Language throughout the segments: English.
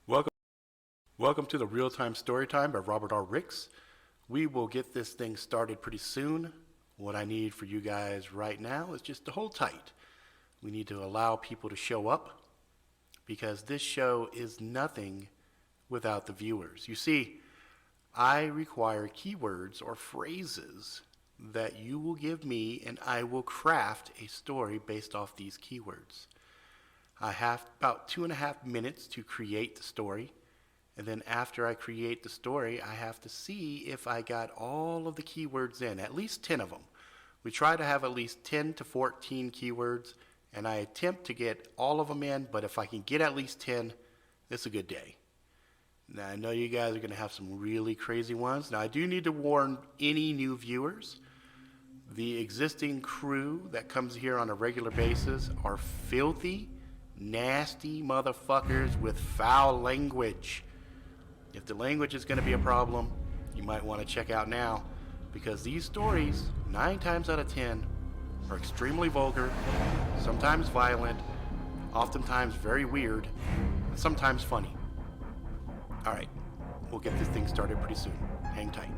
Welcome, welcome to the Real-Time Storytime by Robert R. Ricks. We will get this thing started pretty soon. What I need for you guys right now is just to hold tight. We need to allow people to show up because this show is nothing without the viewers. You see, I require keywords or phrases that you will give me, and I will craft a story based off these keywords. I have about 2.5 minutes to create the story. And then after I create the story, I have to see if I got all of the keywords in, at least 10 of them. We try to have at least 10 to 14 keywords, and I attempt to get all of them in, but if I can get at least 10, it's a good day. Now, I know you guys are going to have some really crazy ones. Now, I do need to warn any new viewers. The existing crew that comes here on a regular basis are filthy, nasty motherfuckers with foul language. If the language is going to be a problem, you might want to check out now, because these stories, 9 times out of 10, are extremely vulgar, sometimes violent, oftentimes very weird, and sometimes funny. Alright, we'll get this thing started pretty soon. Hang tight.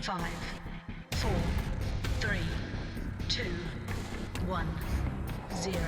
Five, four, three, two, one, zero.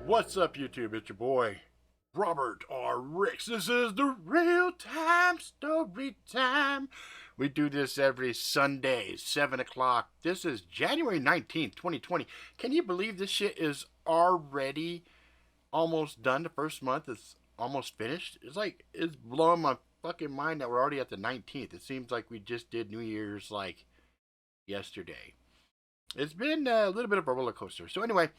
What's up, YouTube? It's your boy, Robert R. Ricks. This is the Real-Time Storytime. We do this every Sunday, 7 o'clock. This is January 19th, 2020. Can you believe this shit is already almost done? The first month is almost finished. It's blowing my fucking mind that we're already at the 19th. It seems like we just did New Year's like yesterday. It's been a little bit of a roller coaster. So anyway,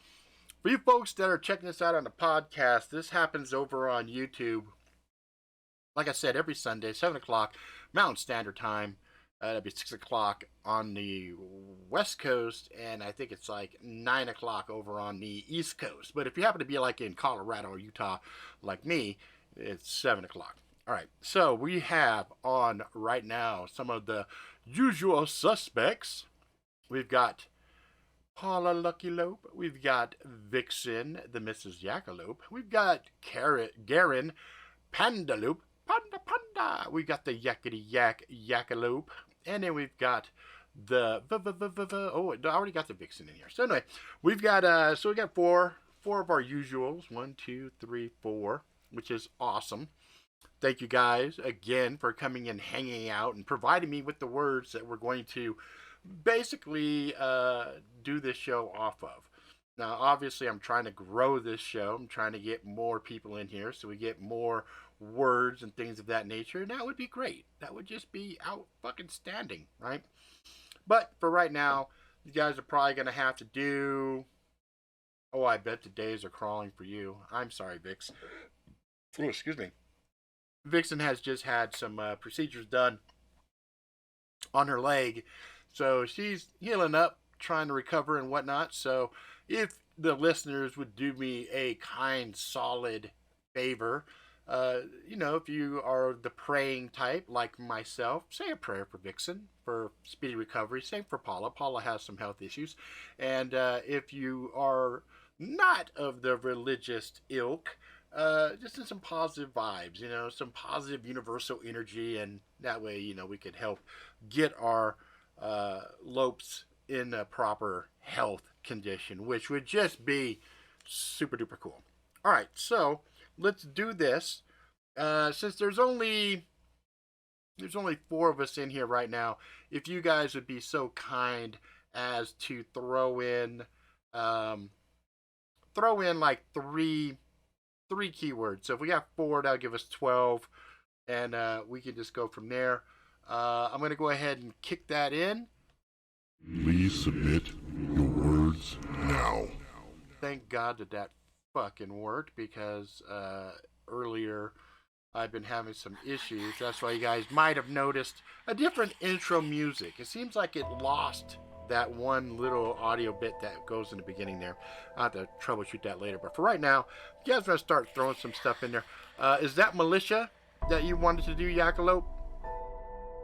for you folks that are checking this out on the podcast, this happens over on YouTube. Like I said, every Sunday, 7 o'clock, Mountain Standard Time. That'll be 6 o'clock on the West Coast, and I think it's like 9 o'clock over on the East Coast. But if you happen to be like in Colorado or Utah, like me, it's 7 o'clock. All right, so we have on right now some of the usual suspects. We've got Paula Lucky Lope. We've got Vixen, the Mrs. Yakalope. We've got Garen Pandalope. Panda Panda. We got the Yakety Yak Yakalope. And then we've got the oh, I already got the Vixen in here. So anyway, we've got we got four of our usuals. 1, 2, 3, 4, which is awesome. Thank you guys again for coming and hanging out and providing me with the words that we're going to basically do this show off of. Now, obviously, I'm trying to grow this show. I'm trying to get more people in here so we get more words and things of that nature. And that would be great. That would just be out fucking standing, right? But for right now, you guys are probably going to have to do. Oh, I bet the days are crawling for you. I'm sorry, Vix. Oh, excuse me. Vixen has just had some procedures done on her leg, so she's healing up, trying to recover and whatnot. So, if the listeners would do me a kind, solid favor, if you are the praying type like myself, say a prayer for Vixen for speedy recovery. Same for Paula. Paula has some health issues, and if you are not of the religious ilk, just in some positive vibes, some positive universal energy, and that way, we could help get our lopes in a proper health condition, which would just be super duper cool. All right, so let's do this. Since there's only four of us in here right now, if you guys would be so kind as to throw in like three keywords. So if we got four, that'll give us 12, and we can just go from there. I'm going to go ahead and kick that in. Please submit your words now. Thank God that fucking worked, because earlier I've been having some issues. That's why you guys might have noticed a different intro music. It seems like it lost that one little audio bit that goes in the beginning there. I'll have to troubleshoot that later. But for right now, you guys want to start throwing some stuff in there. Is that Militia that you wanted to do, Yakalope?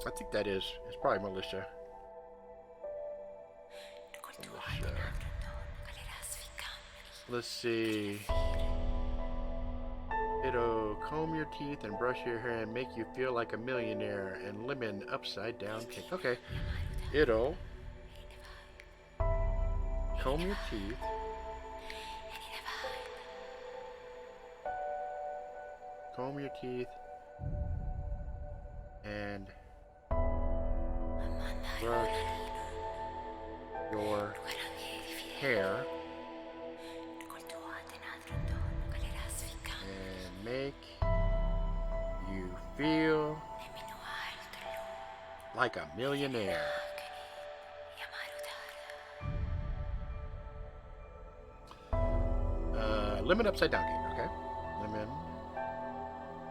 I think that is. It's probably Militia. Let's see. It'll comb your teeth and brush your hair and make you feel like a millionaire, and lemon upside down cake. Okay. It'll comb your teeth, and brush your hair and make you feel like a millionaire. Lemon upside down cake, okay? Lemon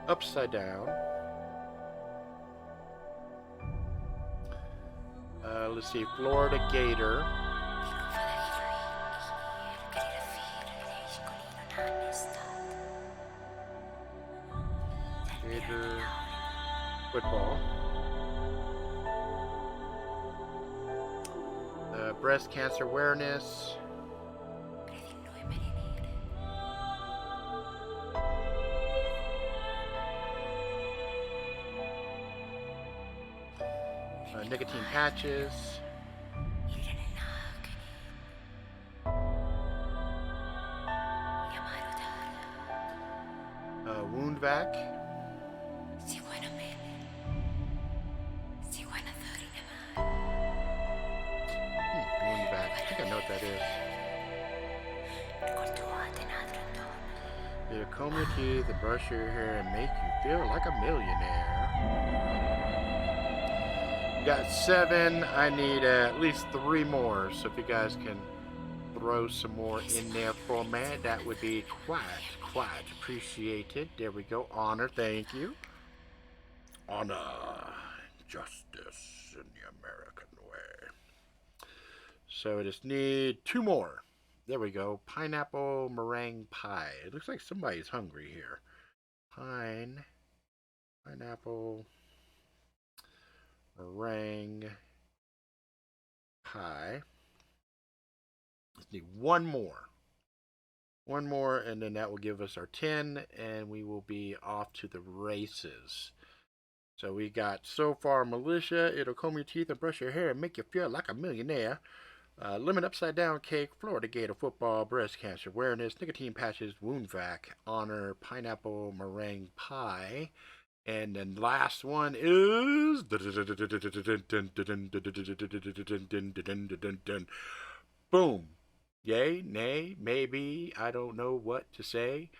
upside down. Let's see, Florida Gator. Gator football. Breast cancer awareness. Nicotine patches. Wound vac. Wound vac. I think I know what that is. It'll comb your teeth and brush your hair and make you feel like a millionaire. Got 7. I need at least 3 more. So if you guys can throw some more in there for me, that would be quite appreciated. There we go. Honor, thank you. Honor, justice in the American way. So I just need 2 more. There we go. Pineapple meringue pie. It looks like somebody's hungry here. Pineapple pineapple meringue pie. Let's need one more. One more, and then that will give us our 10, and we will be off to the races. So we got so far Militia, it'll comb your teeth and brush your hair and make you feel like a millionaire. Lemon upside down cake, Florida Gator football, breast cancer awareness, nicotine patches, wound vac, honor, pineapple meringue pie. And then last one is boom. Yay, nay, maybe, I don't know what to say.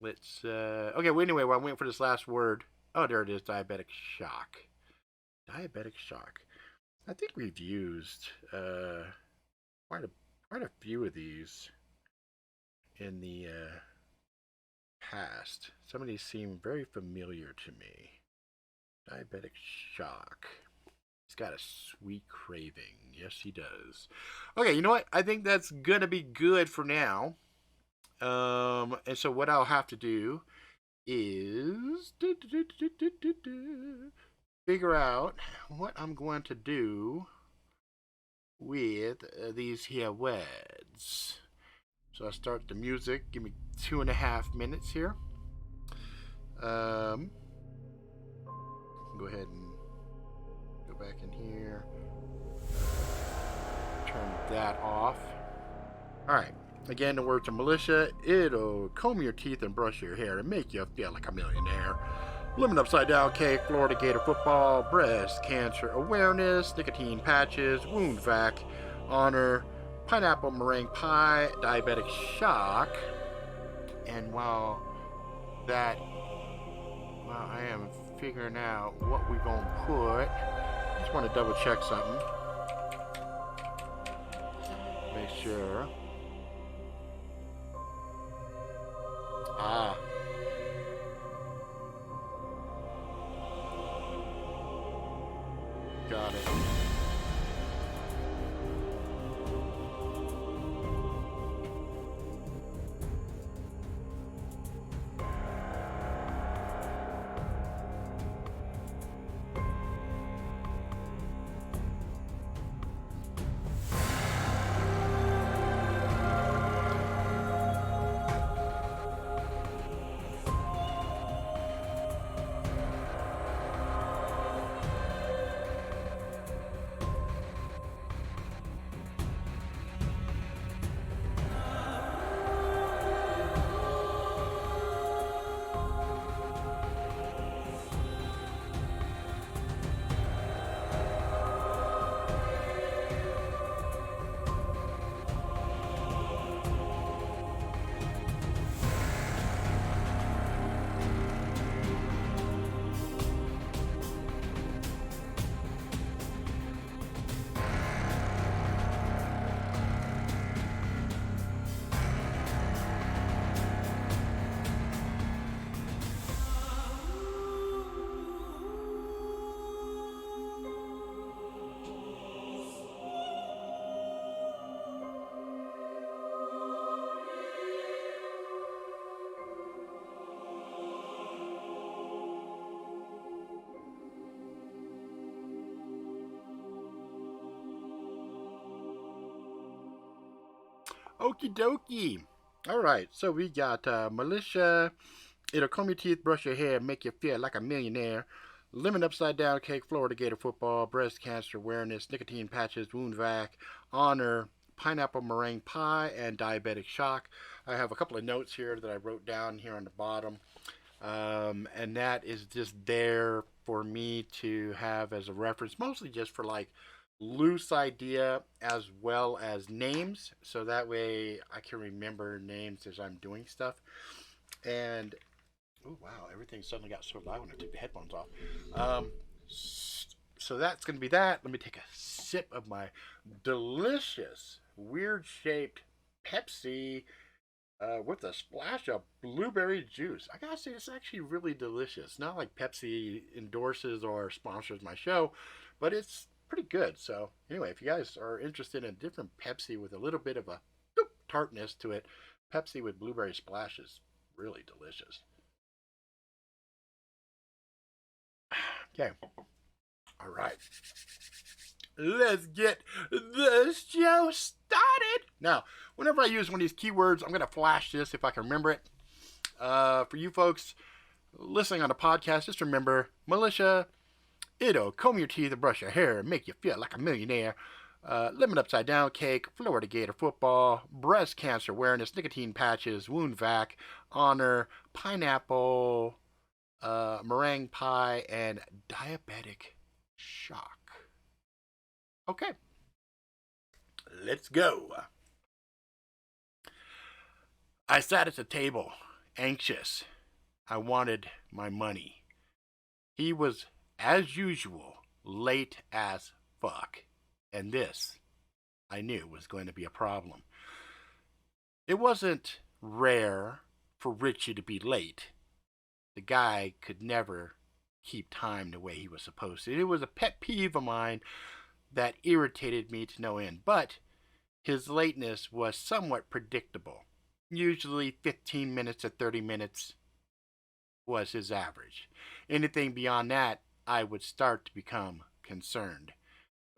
Let's okay, well anyway, while I'm waiting for this last word. Oh, there it is, diabetic shock. Diabetic shock. I think we've used quite a few of these in the past. Some of these seem very familiar to me. Diabetic shock. He's got a sweet craving. Yes, he does. Okay, you know what? I think that's gonna be good for now. And so what I'll have to do is figure out what I'm going to do with these here words. So I start the music. Give me 2.5 minutes here. Go ahead and go back in here. Turn that off. All right. Again, the words of Militia. It'll comb your teeth and brush your hair and make you feel like a millionaire. Lemon upside down cake, Florida Gator football, breast cancer awareness, nicotine patches, wound vac, honor, pineapple meringue pie, diabetic shock. And while I am figuring out what we're gonna put, I just want to double check something. Make sure. Got it. Okie dokie. All right, so we got Militia. It'll comb your teeth, brush your hair, make you feel like a millionaire. Lemon upside down cake, Florida Gator football, breast cancer awareness, nicotine patches, wound vac, honor, pineapple meringue pie, and diabetic shock. I have a couple of notes here that I wrote down here on the bottom. And that is just there for me to have as a reference, mostly just for like loose idea as well as names, so that way I can remember names as I'm doing stuff. And oh wow, everything suddenly got so loud when I took the headphones off. So that's gonna be that. Let me take a sip of my delicious weird shaped Pepsi with a splash of blueberry juice. I gotta say, it's actually really delicious. Not like Pepsi endorses or sponsors my show, but it's pretty good. So anyway, if you guys are interested in a different Pepsi with a little bit of a tartness to it, Pepsi with blueberry splash is really delicious. Okay. All right. Let's get the show started. Now, whenever I use one of these keywords, I'm going to flash this if I can remember it. For you folks listening on a podcast, just remember Militia, it'll comb your teeth and brush your hair and make you feel like a millionaire. Lemon upside down cake, Florida Gator football, breast cancer awareness, nicotine patches, wound vac, honor, pineapple, meringue pie, and diabetic shock. Okay, let's go. I sat at the table, anxious. I wanted my money. He was, as usual, late as fuck. And this, I knew, was going to be a problem. It wasn't rare for Richie to be late. The guy could never keep time the way he was supposed to. It was a pet peeve of mine that irritated me to no end. But his lateness was somewhat predictable. Usually 15 minutes to 30 minutes was his average. Anything beyond that, I would start to become concerned.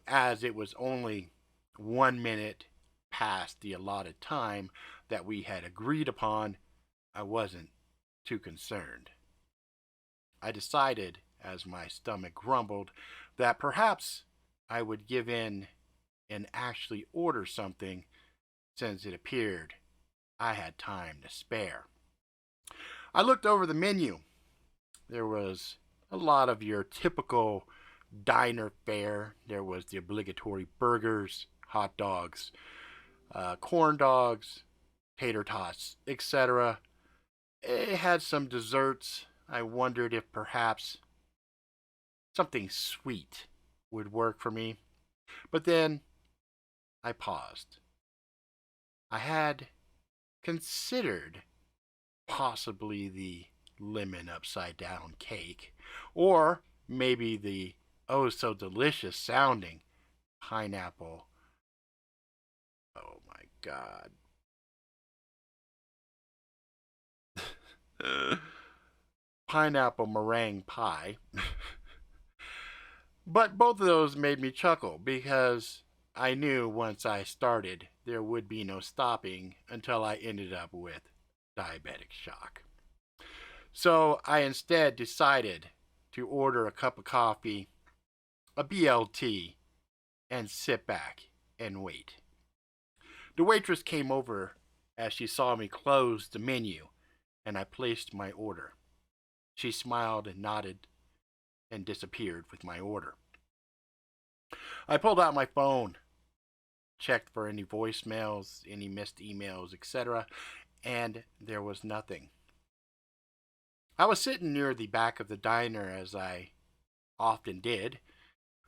As it was only 1 minute past the allotted time that we had agreed upon, I wasn't too concerned. I decided, as my stomach grumbled, that perhaps I would give in and actually order something, since it appeared I had time to spare. I looked over the menu. There was a lot of your typical diner fare. There was the obligatory burgers, hot dogs, corn dogs, tater tots, etc. It had some desserts. I wondered if perhaps something sweet would work for me. But then I paused. I had considered possibly the lemon upside down cake, or maybe the oh so delicious sounding pineapple. Oh my god. Pineapple meringue pie. But both of those made me chuckle because I knew once I started there would be no stopping until I ended up with diabetic shock. So I instead decided to order a cup of coffee, a BLT, and sit back and wait. The waitress came over as she saw me close the menu, and I placed my order. She smiled and nodded and disappeared with my order. I pulled out my phone, checked for any voicemails, any missed emails, etc., and there was nothing. I was sitting near the back of the diner, as I often did,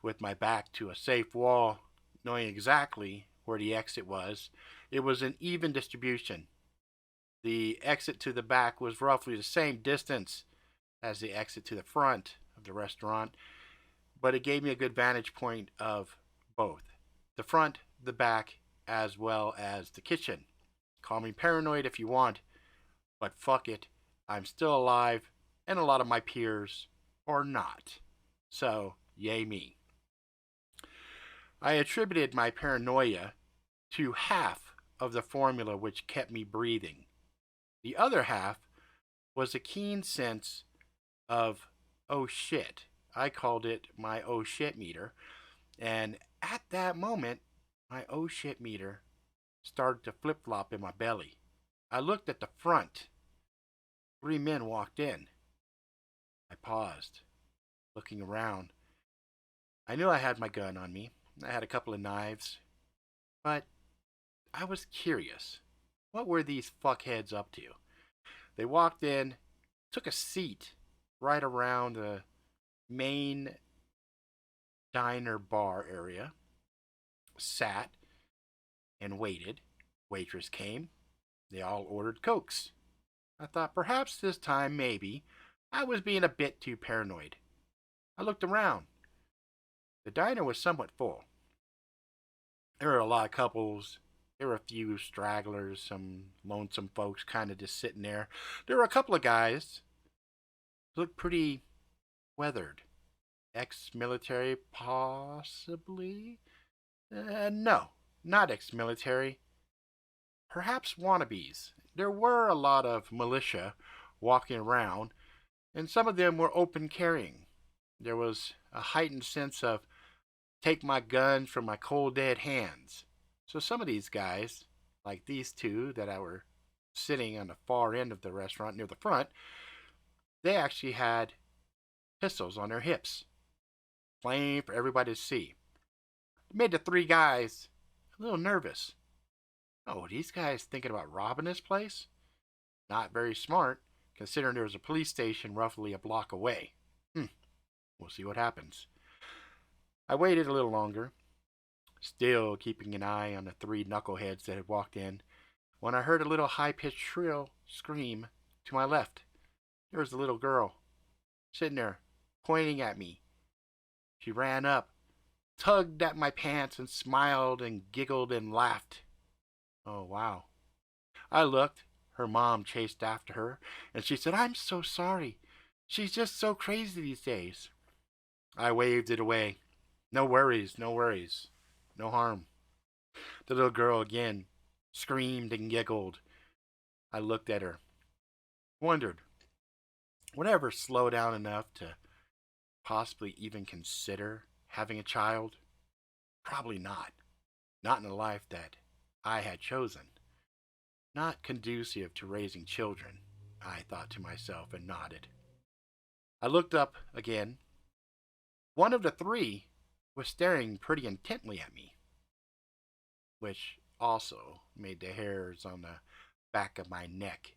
with my back to a safe wall, knowing exactly where the exit was. It was an even distribution. The exit to the back was roughly the same distance as the exit to the front of the restaurant, but it gave me a good vantage point of both the front, the back, as well as the kitchen. Call me paranoid if you want, but fuck it, I'm still alive, and a lot of my peers are not. So, yay me. I attributed my paranoia to half of the formula which kept me breathing. The other half was a keen sense of, oh shit. I called it my oh shit meter. And at that moment, my oh shit meter started to flip flop in my belly. I looked at the front. 3 men walked in. I paused, looking around. I knew I had my gun on me. I had a couple of knives. But I was curious. What were these fuckheads up to? They walked in, took a seat right around the main diner bar area, sat and waited. Waitress came. They all ordered Cokes. I thought perhaps this time, maybe, I was being a bit too paranoid. I looked around. The diner was somewhat full. There were a lot of couples. There were a few stragglers, some lonesome folks kind of just sitting there. There were a couple of guys who looked pretty weathered. Ex-military, possibly? No, not ex-military. Perhaps wannabes. There were a lot of militia walking around, and some of them were open carrying. There was a heightened sense of take my guns from my cold dead hands. So some of these guys, like these two that I were sitting on the far end of the restaurant near the front, they actually had pistols on their hips, plain for everybody to see. It made the three guys a little nervous. Oh, these guys thinking about robbing this place? Not very smart, considering there was a police station roughly a block away. We'll see what happens. I waited a little longer, still keeping an eye on the three knuckleheads that had walked in, when I heard a little high-pitched shrill scream to my left. There was a little girl, sitting there, pointing at me. She ran up, tugged at my pants, and smiled and giggled and laughed. Oh, wow. I looked. Her mom chased after her, and she said, "I'm so sorry. She's just so crazy these days." I waved it away. No worries, no worries. No harm. The little girl again screamed and giggled. I looked at her, wondered, would I ever slow down enough to possibly even consider having a child? Probably not. Not in the life that I had chosen. Not conducive to raising children, I thought to myself and nodded. I looked up again. One of the three was staring pretty intently at me, which also made the hairs on the back of my neck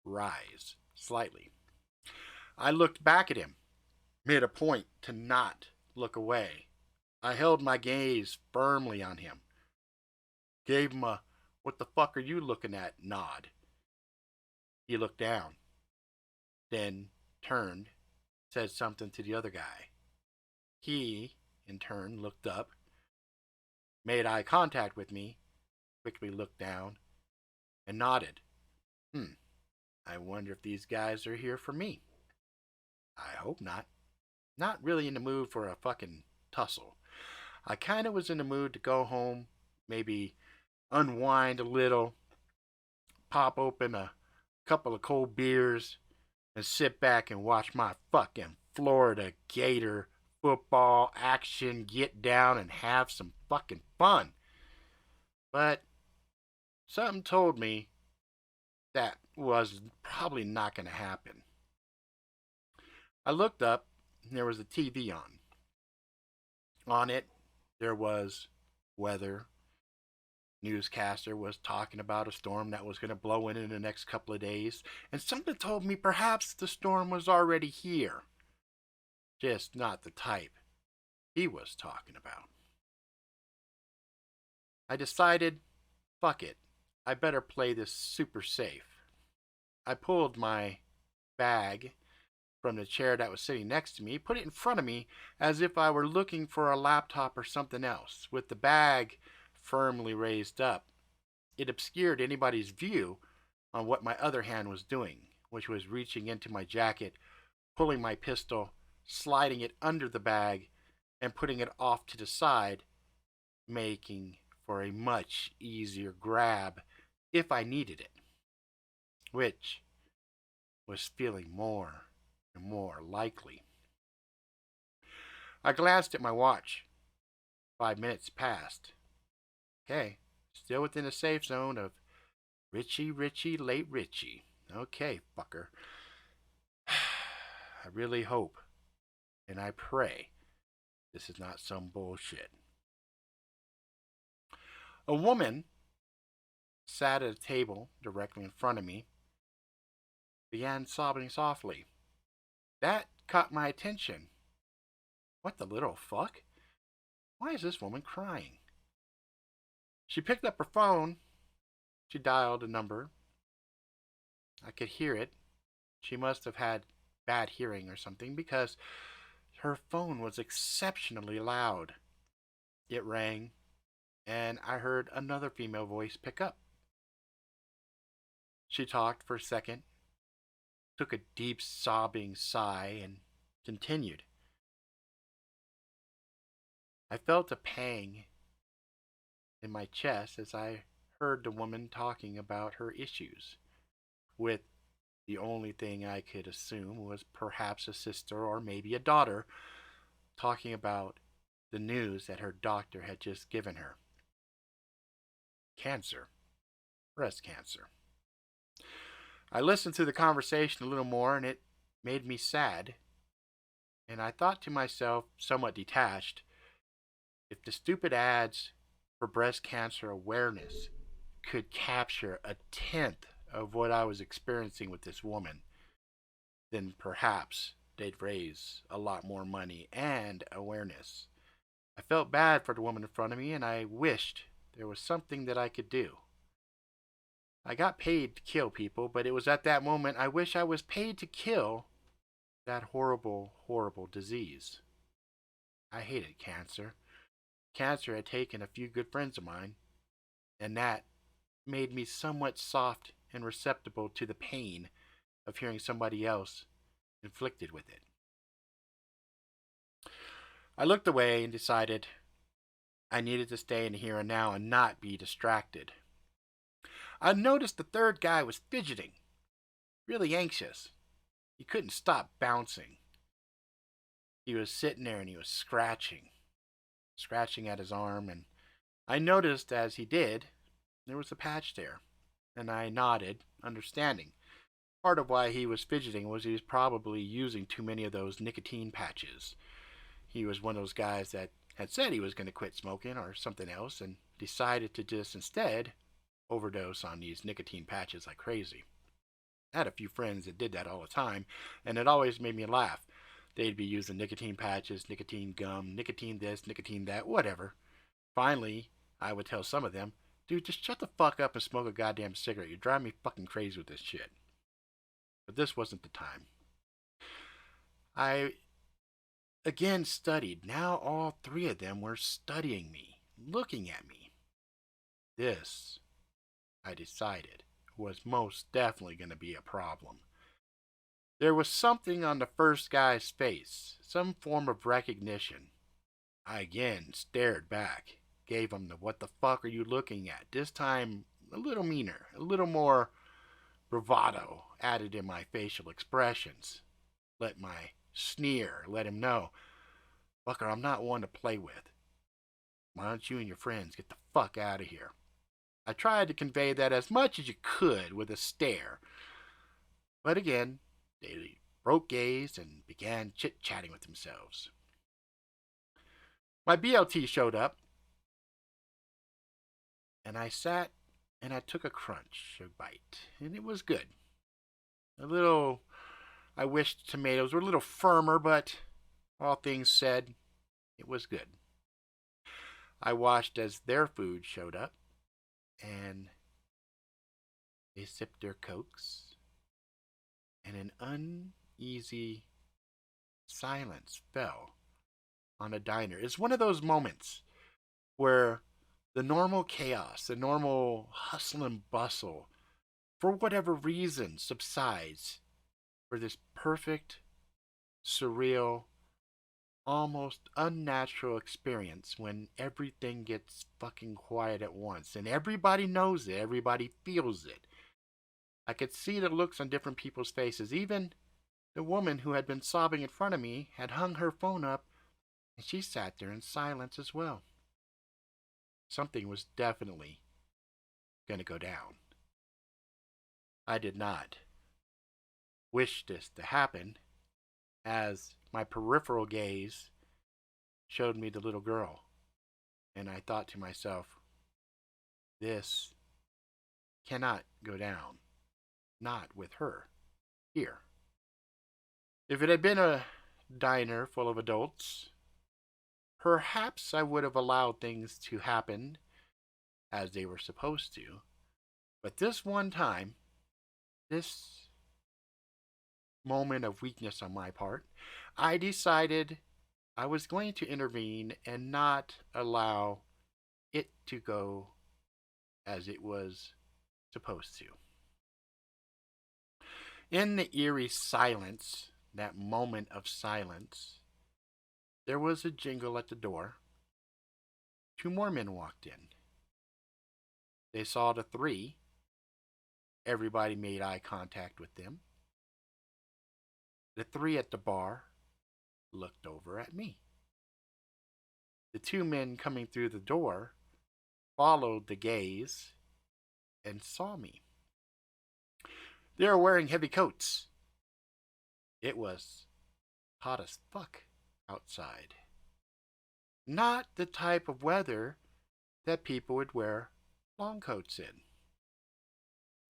rise slightly. I looked back at him, made a point to not look away. I held my gaze firmly on him, gave him a "what the fuck are you looking at" nod. He looked down, then turned, said something to the other guy. He, in turn, looked up, made eye contact with me, quickly looked down, and nodded. I wonder if these guys are here for me. I hope not. Not really in the mood for a fucking tussle. I kinda was in the mood to go home, maybe unwind a little, pop open a couple of cold beers, and sit back and watch my fucking Florida Gator football action get down and have some fucking fun. But something told me that was probably not going to happen. I looked up, and there was a TV on. On it, there was weather. Newscaster was talking about a storm that was going to blow in the next couple of days, and something told me perhaps the storm was already here. Just not the type he was talking about. I decided, fuck it, I better play this super safe. I pulled my bag from the chair that was sitting next to me, put it in front of me as if I were looking for a laptop or something else, with the bag firmly raised up. It obscured anybody's view on what my other hand was doing, which was reaching into my jacket, pulling my pistol, sliding it under the bag, and putting it off to the side, making for a much easier grab if I needed it, which was feeling more and more likely. I glanced at my watch. 5 minutes passed. Okay, still within the safe zone of Richie, late Richie. Okay, fucker. I really hope and I pray this is not some bullshit. A woman sat at a table directly in front of me, began sobbing softly. That caught my attention. What the little fuck? Why is this woman crying? She picked up her phone. She dialed a number. I could hear it. She must have had bad hearing or something because her phone was exceptionally loud. It rang, and I heard another female voice pick up. She talked for a second, took a deep sobbing sigh, and continued. I felt a pang in my chest as I heard the woman talking about her issues with the only thing I could assume was perhaps a sister or maybe a daughter talking about the news that her doctor had just given her. Cancer. Breast cancer. I listened to the conversation a little more and it made me sad. And I thought to myself, somewhat detached, if the stupid ads for breast cancer awareness could capture a tenth of what I was experiencing with this woman, then perhaps they'd raise a lot more money and awareness. I felt bad for the woman in front of me and I wished there was something that I could do. I got paid to kill people, but it was at that moment I wish I was paid to kill that horrible, horrible disease. I hated cancer. Cancer had taken a few good friends of mine, and that made me somewhat soft and receptible to the pain of hearing somebody else inflicted with it. I looked away and decided I needed to stay in the here and now and not be distracted. I noticed the third guy was fidgeting, really anxious. He couldn't stop bouncing. He was sitting there and he was scratching at his arm, and I noticed as he did, there was a patch there, and I nodded, understanding. Part of why he was fidgeting was he was probably using too many of those nicotine patches. He was one of those guys that had said he was going to quit smoking or something else and decided to just instead overdose on these nicotine patches like crazy. I had a few friends that did that all the time, and it always made me laugh. They'd be using nicotine patches, nicotine gum, nicotine this, nicotine that, whatever. Finally, I would tell some of them, dude, just shut the fuck up and smoke a goddamn cigarette. You're driving me fucking crazy with this shit. But this wasn't the time. I again studied. Now all three of them were studying me, looking at me. This, I decided, was most definitely going to be a problem. There was something on the first guy's face, some form of recognition. I again stared back, gave him the what the fuck are you looking at? This time a little meaner, a little more bravado added in my facial expressions. Let my sneer let him know, fucker, I'm not one to play with. Why don't you and your friends get the fuck out of here? I tried to convey that as much as you could with a stare. But again, they broke gaze and began chit-chatting with themselves. My BLT showed up, and I sat and I took a crunch, a bite, and it was good. A little, I wished tomatoes were a little firmer, but all things said, it was good. I watched as their food showed up, and they sipped their cokes, and an uneasy silence fell on a diner. It's one of those moments where the normal chaos, the normal hustle and bustle, for whatever reason, subsides for this perfect, surreal, almost unnatural experience when everything gets fucking quiet at once. And everybody knows it, everybody feels it. I could see the looks on different people's faces. Even the woman who had been sobbing in front of me had hung her phone up, and she sat there in silence as well. Something was definitely going to go down. I did not wish this to happen, as my peripheral gaze showed me the little girl, and I thought to myself, this cannot go down, not with her here. If it had been a diner full of adults, perhaps I would have allowed things to happen as they were supposed to. But this one time, this moment of weakness on my part, I decided I was going to intervene and not allow it to go as it was supposed to. In the eerie silence, that moment of silence, there was a jingle at the door, 2 more men walked in. They saw the 3. Everybody made eye contact with them. The 3 at the bar looked over at me. The 2 men coming through the door followed the gaze and saw me. They were wearing heavy coats. It was hot as fuck outside. Not the type of weather that people would wear long coats in.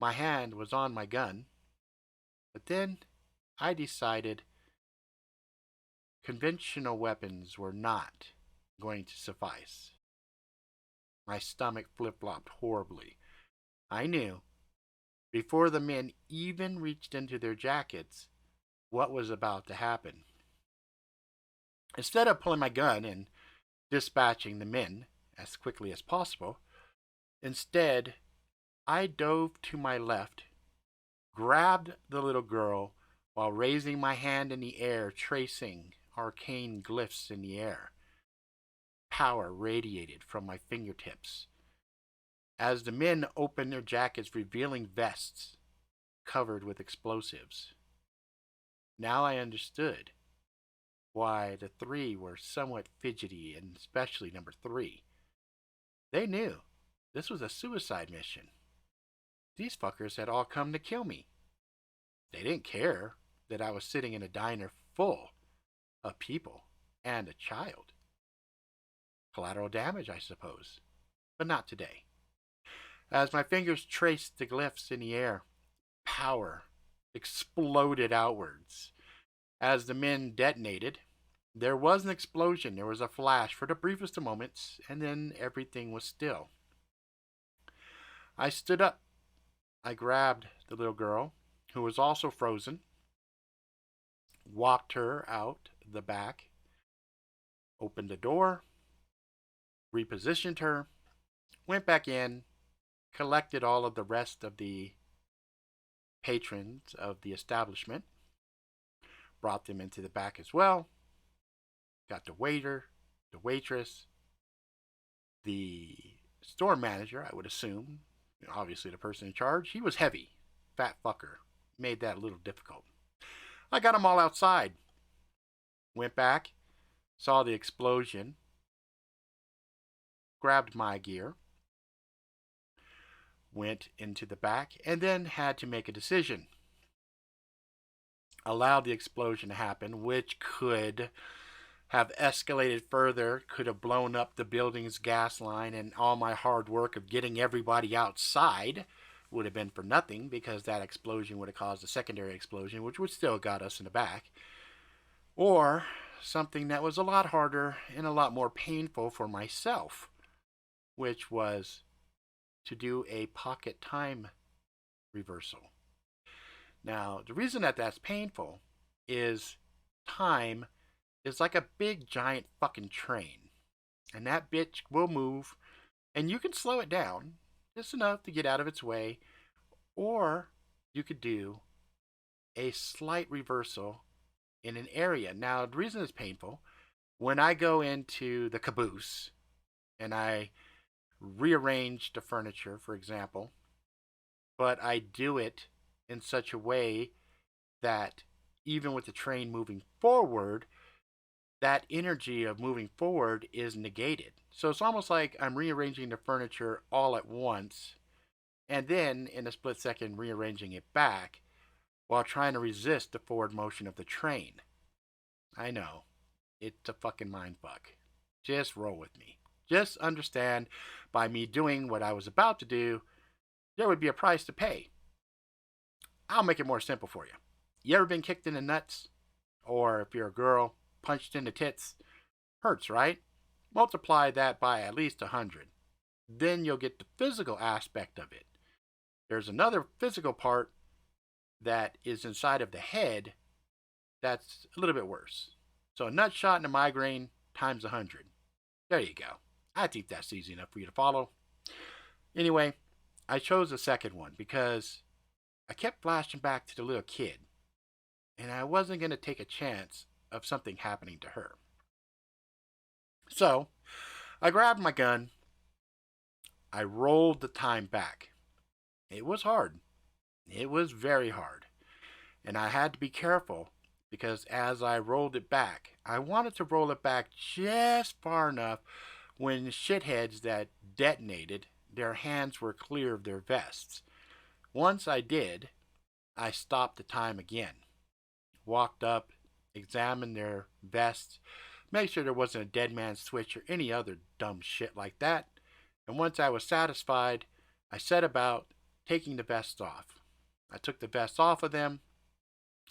My hand was on my gun, but then I decided conventional weapons were not going to suffice. My stomach flip-flopped horribly. I knew, before the men even reached into their jackets, what was about to happen. Instead of pulling my gun and dispatching the men as quickly as possible, instead, I dove to my left, grabbed the little girl while raising my hand in the air, tracing arcane glyphs in the air. Power radiated from my fingertips as the men opened their jackets, revealing vests covered with explosives. Now I understood why the 3 were somewhat fidgety, and especially number 3. They knew this was a suicide mission. These fuckers had all come to kill me. They didn't care that I was sitting in a diner full of people and a child. Collateral damage, I suppose, but not today. As my fingers traced the glyphs in the air, power exploded outwards. As the men detonated, there was an explosion. There was a flash for the briefest of moments, and then everything was still. I stood up. I grabbed the little girl, who was also frozen, walked her out the back, opened the door, repositioned her, went back in, collected all of the rest of the patrons of the establishment, brought them into the back as well, got the waiter, the waitress, the store manager, I would assume, obviously the person in charge. He was heavy, fat fucker, made that a little difficult. I got them all outside, went back, saw the explosion, grabbed my gear, went into the back, and then had to make a decision. Allowed the explosion to happen, which could have escalated further, could have blown up the building's gas line, and all my hard work of getting everybody outside would have been for nothing, because that explosion would have caused a secondary explosion, which would still got us in the back. Or something that was a lot harder and a lot more painful for myself, which was to do a pocket time reversal. Now, the reason that that's painful is time is like a big giant fucking train, and that bitch will move, and you can slow it down just enough to get out of its way, or you could do a slight reversal in an area. Now, the reason it's painful, when I go into the caboose and I rearrange the furniture, for example, but I do it in such a way that even with the train moving forward, that energy of moving forward is negated. So it's almost like I'm rearranging the furniture all at once, and then in a split second rearranging it back while trying to resist the forward motion of the train. I know, it's a fucking mind fuck. Just roll with me. Just understand, by me doing what I was about to do, there would be a price to pay. I'll make it more simple for you. You ever been kicked in the nuts? Or if you're a girl, punched in the tits? Hurts, right? Multiply that by at least 100. Then you'll get the physical aspect of it. There's another physical part that is inside of the head that's a little bit worse. So a nut shot and a migraine times 100. There you go. I think that's easy enough for you to follow. Anyway, I chose the second one because I kept flashing back to the little kid, and I wasn't going to take a chance of something happening to her. So, I grabbed my gun. I rolled the time back. It was hard. It was very hard. And I had to be careful because as I rolled it back, I wanted to roll it back just far enough when shitheads that detonated, their hands were clear of their vests. Once I did, I stopped the time again, walked up, examined their vests, made sure there wasn't a dead man's switch or any other dumb shit like that, and once I was satisfied, I set about taking the vests off. I took the vests off of them.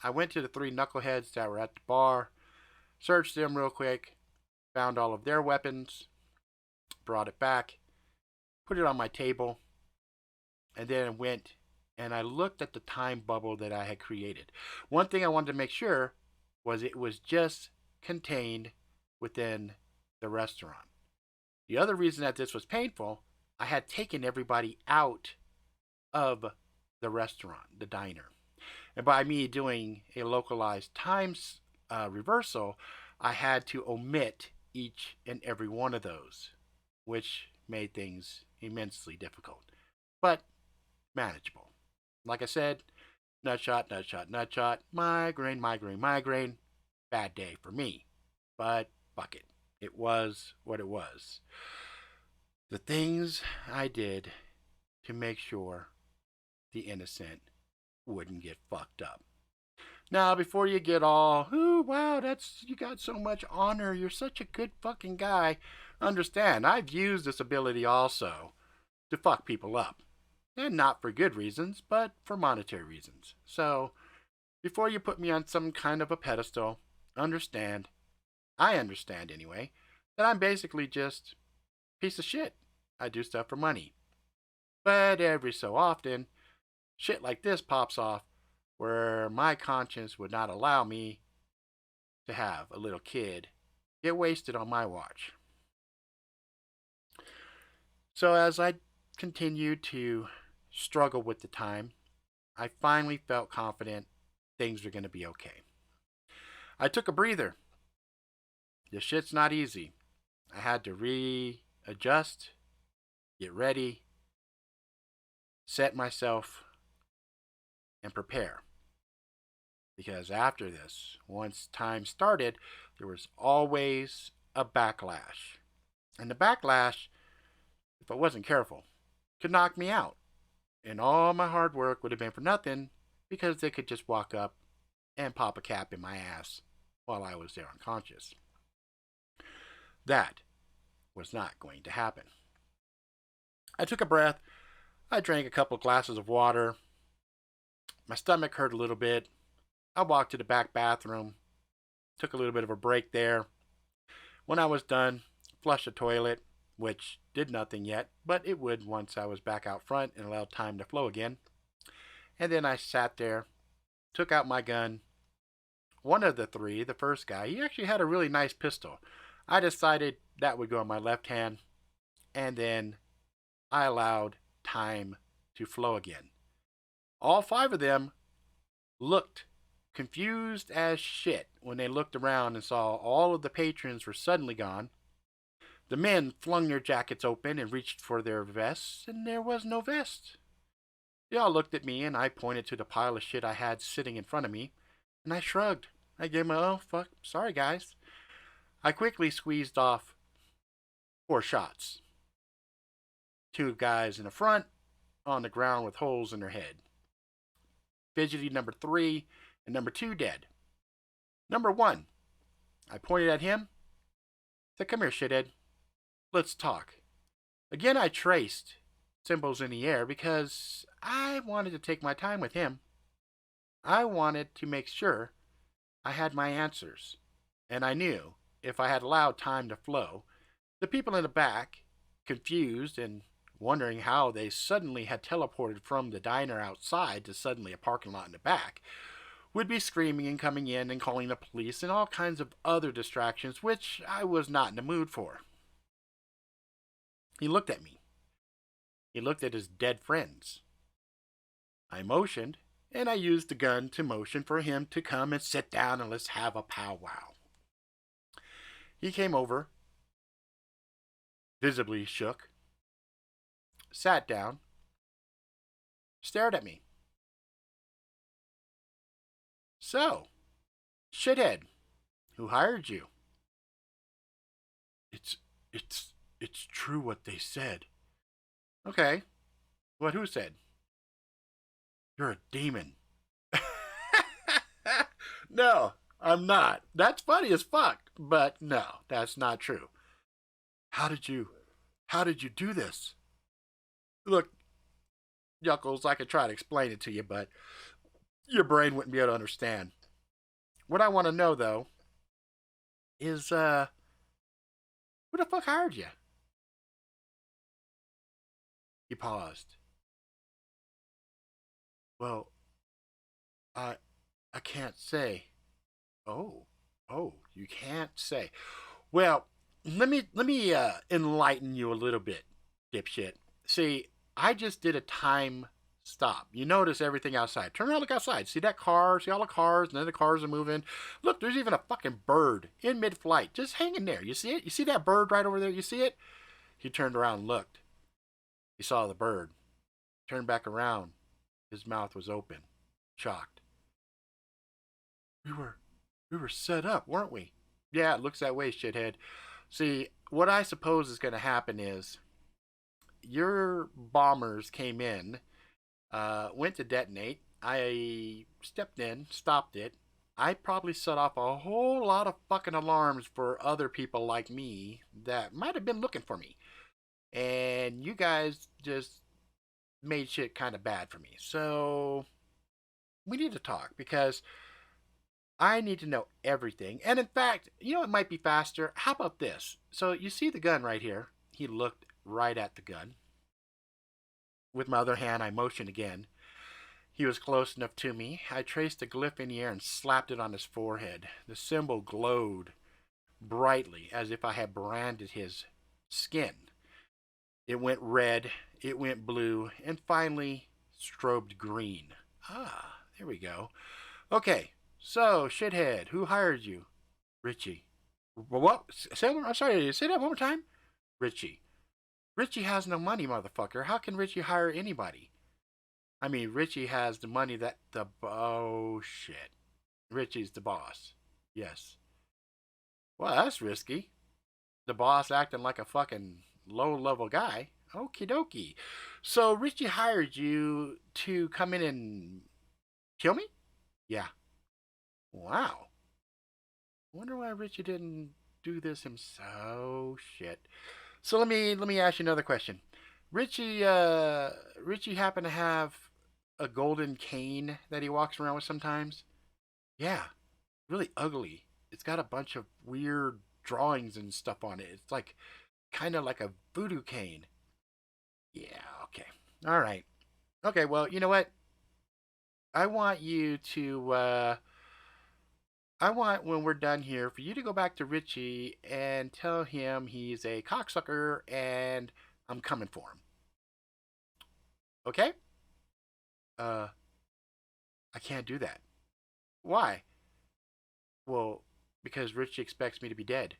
I went to the three knuckleheads that were at the bar, searched them real quick, found all of their weapons, brought it back, put it on my table, and then went and I looked at the time bubble that I had created. One thing I wanted to make sure was it was just contained within the restaurant. The other reason that this was painful, I had taken everybody out of the restaurant, the diner. And by me doing a localized times reversal, I had to omit each and every one of those, which made things immensely difficult, but manageable. Like I said, nutshot, nutshot, nutshot, migraine, migraine, migraine. Bad day for me, but fuck it. It was what it was. The things I did to make sure the innocent wouldn't get fucked up. Now, before you get all, ooh, wow, you got so much honor, you're such a good fucking guy, understand, I've used this ability also to fuck people up. And not for good reasons, but for monetary reasons. So, before you put me on some kind of a pedestal, understand, I understand anyway, that I'm basically just a piece of shit. I do stuff for money. But every so often, shit like this pops off where my conscience would not allow me to have a little kid get wasted on my watch. So as I continued to struggle with the time, I finally felt confident things were going to be okay. I took a breather. This shit's not easy. I had to readjust, get ready, set myself, and prepare. Because after this, once time started, there was always a backlash. And the backlash, if I wasn't careful, could knock me out. And all my hard work would have been for nothing because they could just walk up and pop a cap in my ass while I was there unconscious. That was not going to happen. I took a breath. I drank a couple glasses of water. My stomach hurt a little bit. I walked to the back bathroom. Took a little bit of a break there. When I was done, flushed the toilet, which did nothing yet, but it would once I was back out front and allowed time to flow again. And then I sat there, took out my gun. One of the three, the first guy, he actually had a really nice pistol. I decided that would go in my left hand, and then I allowed time to flow again. All five of them looked confused as shit when they looked around and saw all of the patrons were suddenly gone. The men flung their jackets open and reached for their vests, and there was no vest. They all looked at me, and I pointed to the pile of shit I had sitting in front of me, and I shrugged. I gave them a, oh, fuck, sorry guys. I quickly squeezed off 4 shots. 2 guys in the front, on the ground with holes in their head. Fidgety number 3 and number 2 dead. Number 1, I pointed at him. Said, come here, shithead. Let's talk. Again, I traced symbols in the air because I wanted to take my time with him. I wanted to make sure I had my answers. And I knew if I had allowed time to flow, the people in the back, confused and wondering how they suddenly had teleported from the diner outside to suddenly a parking lot in the back, would be screaming and coming in and calling the police and all kinds of other distractions, which I was not in the mood for. He looked at me. He looked at his dead friends. I motioned, and I used the gun to motion for him to come and sit down and let's have a powwow. He came over, visibly shook, sat down, stared at me. So, shithead, who hired you? It's, it's true what they said. Okay, what who said? You're a demon. No, I'm not. That's funny as fuck, but no, that's not true. How did you, how did you do this? Look, Yuckles, I could try to explain it to you, but your brain wouldn't be able to understand. What I want to know, though, is, who the fuck hired you? He paused. Well, I, I can't say. Oh, you can't say. Well, let me enlighten you a little bit, dipshit. See, I just did a time stop. You notice everything outside. Turn around, look outside. See that car? See all the cars? None of the cars are moving. Look, there's even a fucking bird in mid-flight, just hanging there. You see it? You see that bird right over there? You see it? He turned around and looked. He saw the bird. Turned back around. His mouth was open, shocked. We were, we were set up, weren't we? Yeah, it looks that way, shithead. See, what I suppose is going to happen is your bombers came in, went to detonate. I stepped in, stopped it. I probably set off a whole lot of fucking alarms for other people like me that might have been looking for me. And you guys just made shit kind of bad for me. So we need to talk because I need to know everything. And in fact, you know it might be faster? How about this? So you see the gun right here. He looked right at the gun. With my other hand, I motioned again. He was close enough to me. I traced a glyph in the air and slapped it on his forehead. The symbol glowed brightly as if I had branded his skin. It went red, it went blue, and finally strobed green. Ah, there we go. Okay, so, shithead, who hired you? Richie. What? I'm sorry, say that one more time? Richie. Richie has no money, motherfucker. How can Richie hire anybody? I mean, Richie has the money that the... Oh, shit. Richie's the boss. Yes. Well, that's risky. The boss acting like a fucking low-level guy. Okie dokie. So, Richie hired you to come in and kill me? Yeah. Wow. Wonder why Richie didn't do this himself. Oh, shit. So let me ask you another question. Richie happen to have a golden cane that he walks around with sometimes? Yeah, really ugly. It's got a bunch of weird drawings and stuff on it. It's like kind of like a voodoo cane. Yeah, okay. All right. Okay, well, you know what? I want you to I want, when we're done here, for you to go back to Richie and tell him he's a cocksucker and I'm coming for him. Okay? Uh, I can't do that. Why? Well, because Richie expects me to be dead.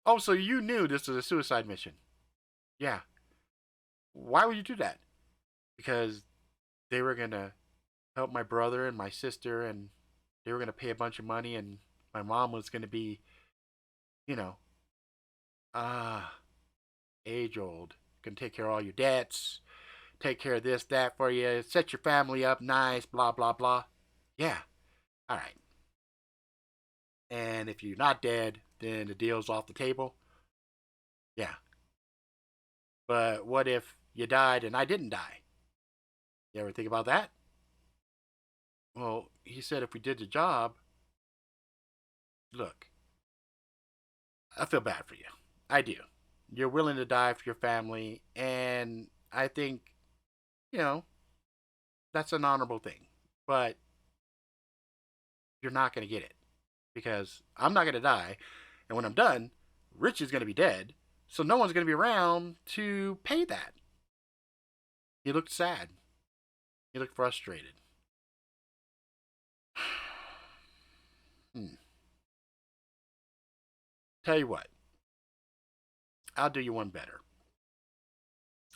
Oh, so you knew this was a suicide mission? Yeah. Why would you do that? Because they were gonna help my brother and my sister, and they were gonna pay a bunch of money, and my mom was gonna be, you know, ah, age old. Can take care of all your debts, take care of this, that for you, set your family up nice, blah, blah, blah. Yeah. All right. And if you're not dead, then the deal's off the table. Yeah. But what if you died and I didn't die? You ever think about that? Well, he said if we did the job, look, I feel bad for you. I do. You're willing to die for your family, and I think, you know, that's an honorable thing. But you're not going to get it because I'm not going to die. And when I'm done, Rich is going to be dead. So no one's going to be around to pay that. He looked sad. He looked frustrated. Tell you what. I'll do you one better.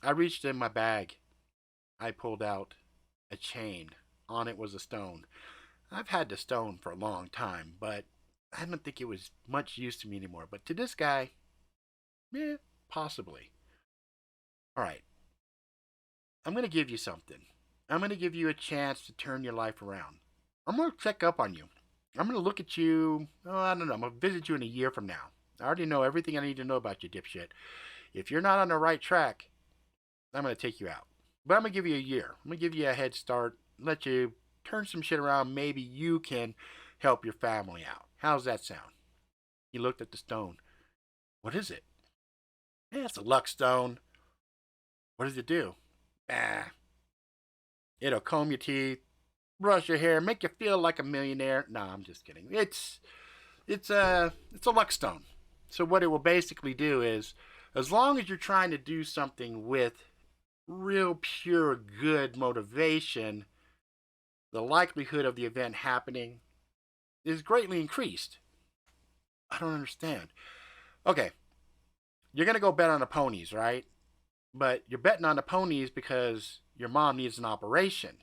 I reached in my bag. I pulled out a chain. On it was a stone. I've had the stone for a long time, but I don't think it was much use to me anymore. But to this guy, possibly. All right. I'm going to give you something. I'm going to give you a chance to turn your life around. I'm going to check up on you. I'm going to look at you, I don't know, I'm going to visit you in a year from now. I already know everything I need to know about you, dipshit. If you're not on the right track, I'm going to take you out. But I'm going to give you a year. I'm going to give you a head start, let you turn some shit around. Maybe you can help your family out. How's that sound? He looked at the stone. What is it? Yeah, it's a luck stone. What does it do? It'll comb your teeth, brush your hair, make you feel like a millionaire. No, I'm just kidding. It's a luck stone. So what it will basically do is, as long as you're trying to do something with real pure good motivation, the likelihood of the event happening is greatly increased. I don't understand. Okay, you're gonna go bet on the ponies, right? But you're betting on the ponies because your mom needs an operation.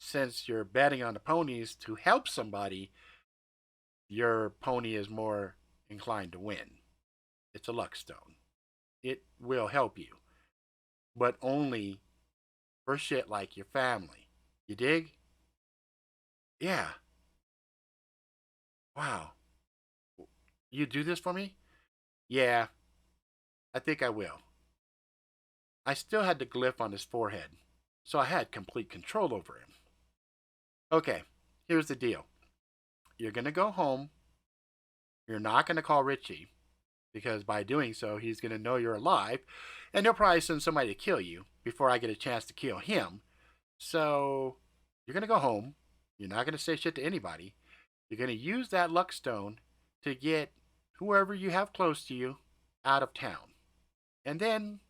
Since you're betting on the ponies to help somebody, your pony is more inclined to win. It's a luck stone. It will help you, but only for shit like your family. You dig? Yeah. Wow. You do this for me? Yeah, I think I will. I still had the glyph on his forehead, so I had complete control over him. Okay, here's the deal. You're going to go home. You're not going to call Richie, because by doing so, he's going to know you're alive, and he'll probably send somebody to kill you before I get a chance to kill him. So, you're going to go home. You're not going to say shit to anybody. You're going to use that luck stone to get whoever you have close to you out of town. And then,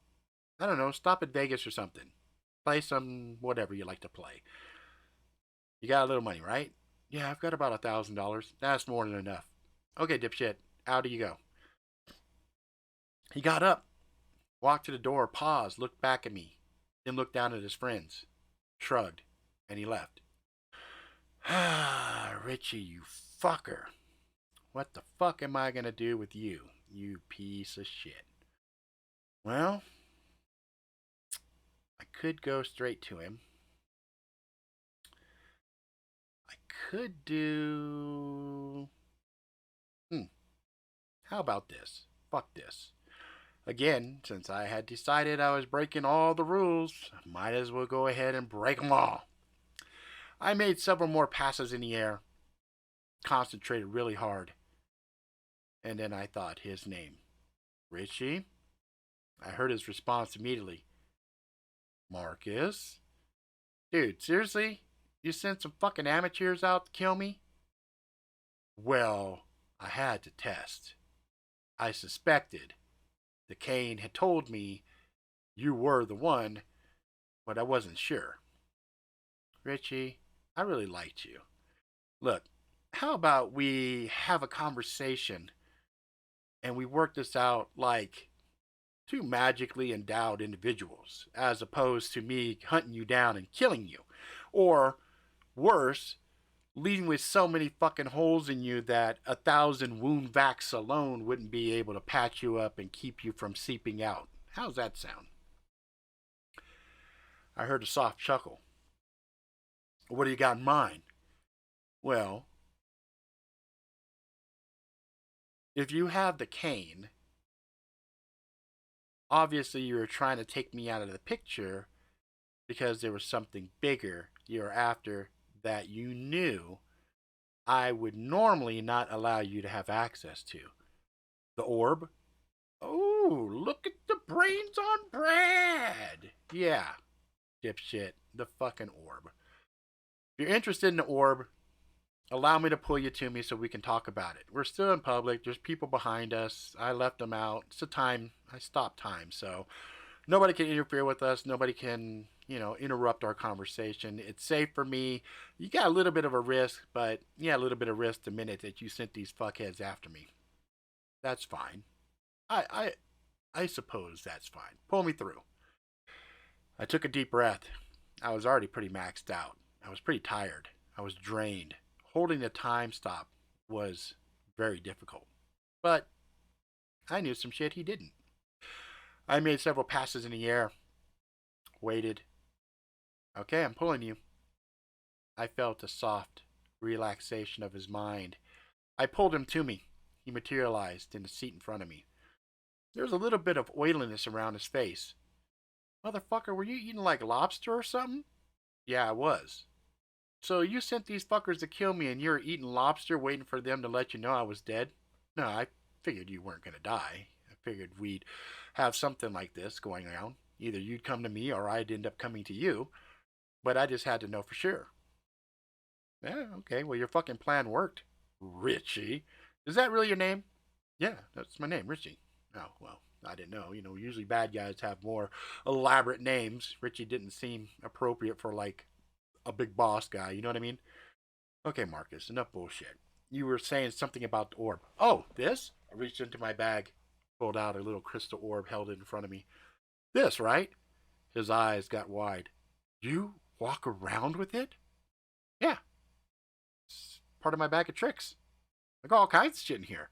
I don't know, stop at Vegas or something. Play some whatever you like to play. You got a little money, right? Yeah, I've got about $1,000. That's more than enough. Okay, dipshit, out you go. He got up, walked to the door, paused, looked back at me, then looked down at his friends, shrugged, and he left. Ah, Richie, you fucker. What the fuck am I gonna do with you, you piece of shit? Well, I could go straight to him. I could do... How about this? Fuck this. Again, since I had decided I was breaking all the rules, I might as well go ahead and break them all. I made several more passes in the air, concentrated really hard, and then I thought his name. Richie? I heard his response immediately. Marcus? Dude, seriously? You sent some fucking amateurs out to kill me? Well, I had to test. I suspected. The Kane had told me you were the one, but I wasn't sure. Richie, I really liked you. Look, how about we have a conversation and we work this out like two magically endowed individuals, as opposed to me hunting you down and killing you. Or, worse, leaving with so many fucking holes in you that 1,000 wound vacs alone wouldn't be able to patch you up and keep you from seeping out. How's that sound? I heard a soft chuckle. What do you got in mind? Well, if you have the cane, obviously you were trying to take me out of the picture because there was something bigger you were after that you knew I would normally not allow you to have access to. The orb? Oh, look at the brains on Brad! Yeah, dipshit, the fucking orb. If you're interested in the orb, allow me to pull you to me so we can talk about it. We're still in public. There's people behind us. I left them out. It's a time. I stopped time. So nobody can interfere with us. Nobody can, interrupt our conversation. It's safe for me. You got a little bit of a risk, but a little bit of risk the minute that you sent these fuckheads after me. That's fine. I I suppose that's fine. Pull me through. I took a deep breath. I was already pretty maxed out. I was pretty tired. I was drained. Holding the time stop was very difficult. But I knew some shit he didn't. I made several passes in the air, waited. Okay, I'm pulling you. I felt a soft relaxation of his mind. I pulled him to me. He materialized in the seat in front of me. There was a little bit of oiliness around his face. Motherfucker, were you eating like lobster or something? Yeah, I was. So you sent these fuckers to kill me and you're eating lobster waiting for them to let you know I was dead? No, I figured you weren't going to die. I figured we'd have something like this going on. Either you'd come to me or I'd end up coming to you. But I just had to know for sure. Yeah, okay, well, your fucking plan worked. Richie. Is that really your name? Yeah, that's my name, Richie. Oh, well, I didn't know. Usually bad guys have more elaborate names. Richie didn't seem appropriate for, like, a big boss guy. You know what I mean? Okay, Marcus, enough bullshit. You were saying something about the orb. Oh, this? I reached into my bag, pulled out a little crystal orb, held it in front of me. This, right? His eyes got wide. You walk around with it? Yeah. It's part of my bag of tricks. I got all kinds of shit in here.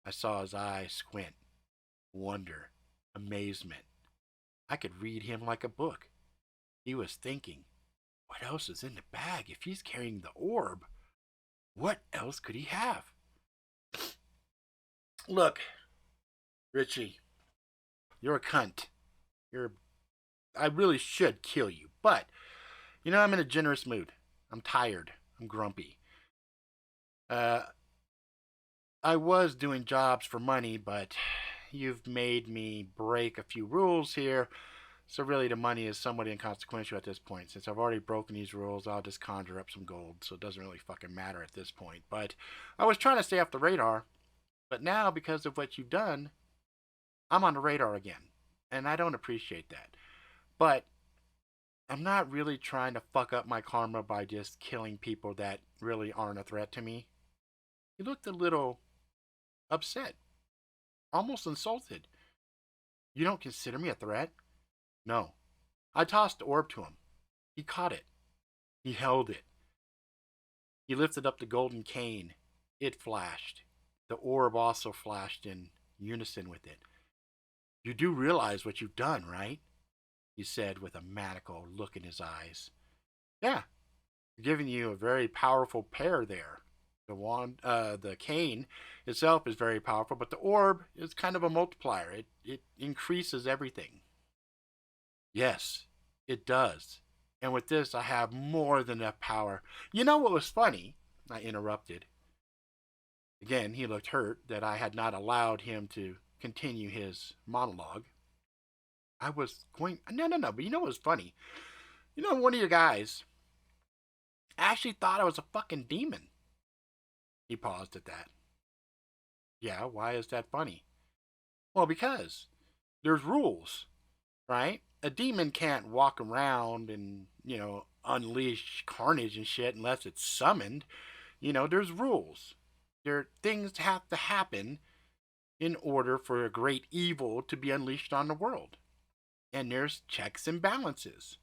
I saw his eyes squint. Wonder. Amazement. I could read him like a book. He was thinking, what else is in the bag if he's carrying the orb? What else could he have? Look, Richie, you're a cunt. I really should kill you, but, I'm in a generous mood. I'm tired. I'm grumpy. I was doing jobs for money, but you've made me break a few rules here. So really the money is somewhat inconsequential at this point. Since I've already broken these rules, I'll just conjure up some gold. So it doesn't really fucking matter at this point. But I was trying to stay off the radar. But now, because of what you've done, I'm on the radar again. And I don't appreciate that. But I'm not really trying to fuck up my karma by just killing people that really aren't a threat to me. He looked a little upset. Almost insulted. You don't consider me a threat? No. I tossed the orb to him. He caught it. He held it. He lifted up the golden cane. It flashed. The orb also flashed in unison with it. You do realize what you've done, right? He said with a maniacal look in his eyes. Yeah. I'm giving you a very powerful pair there. The cane itself is very powerful, but the orb is kind of a multiplier. It increases everything. Yes, it does. And with this, I have more than enough power. You know what was funny? I interrupted. Again, he looked hurt that I had not allowed him to continue his monologue. I was going... No, but you know what was funny? One of your guys actually thought I was a fucking demon. He paused at that. Yeah, why is that funny? Well, because there's rules, right? A demon can't walk around and, unleash carnage and shit unless it's summoned. There's rules. Things have to happen in order for a great evil to be unleashed on the world. And there's checks and balances.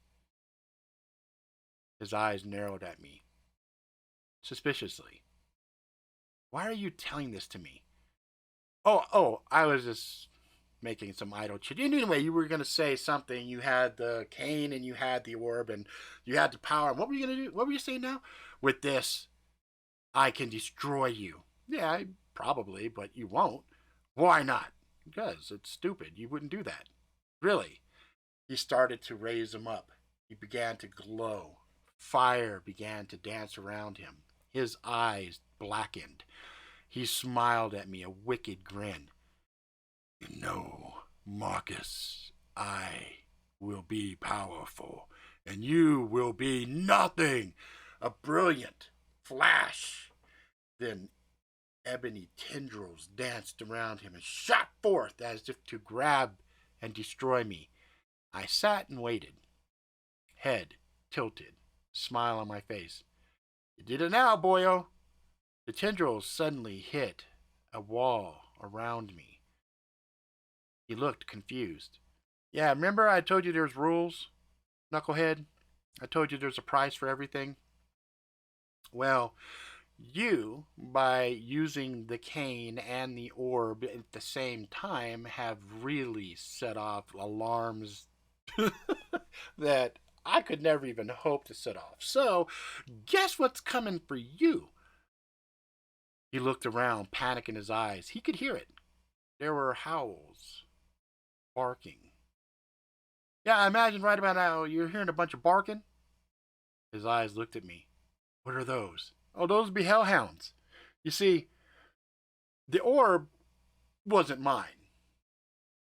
His eyes narrowed at me, suspiciously. Why are you telling this to me? Oh, I was just making some idle shit. Anyway, you were going to say something. You had the cane and you had the orb and you had the power. What were you going to do? What were you saying now? With this, I can destroy you. Yeah, probably, but you won't. Why not? Because it's stupid. You wouldn't do that. Really. He started to raise him up. He began to glow. Fire began to dance around him. His eyes blackened. He smiled at me, a wicked grin. Marcus, I will be powerful, and you will be nothing. A brilliant flash. Then ebony tendrils danced around him and shot forth as if to grab and destroy me. I sat and waited, head tilted, smile on my face. You did it now, boyo. The tendrils suddenly hit a wall around me. He looked confused. Yeah, remember I told you there's rules, knucklehead? I told you there's a price for everything. Well, you, by using the cane and the orb at the same time, have really set off alarms that I could never even hope to set off. So, guess what's coming for you? He looked around, panic in his eyes. He could hear it. There were howls, barking. Yeah, I imagine right about now you're hearing a bunch of barking. His eyes looked at me. What are those? Oh, those would be hellhounds. You see, the orb wasn't mine.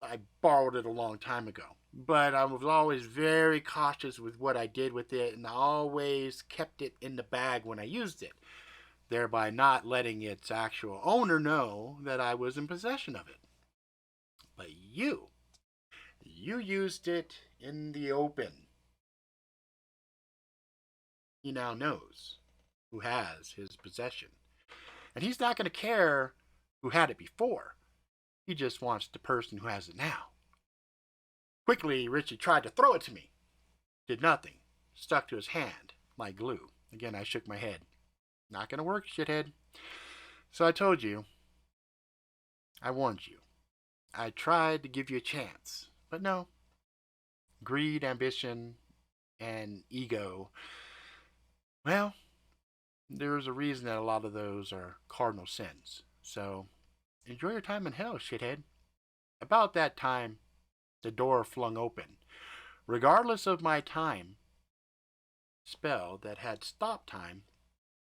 I borrowed it a long time ago. But I was always very cautious with what I did with it, and I always kept it in the bag when I used it, thereby not letting its actual owner know that I was in possession of it. But you used it in the open. He now knows who has his possession. And he's not going to care who had it before. He just wants the person who has it now. Quickly, Richie tried to throw it to me. Did nothing. Stuck to his hand like glue. Again, I shook my head. Not going to work, shithead. So I told you. I warned you. I tried to give you a chance. But no. Greed, ambition, and ego. Well, there's a reason that a lot of those are cardinal sins. So, enjoy your time in hell, shithead. About that time, the door flung open. Regardless of my time spell that had stop time,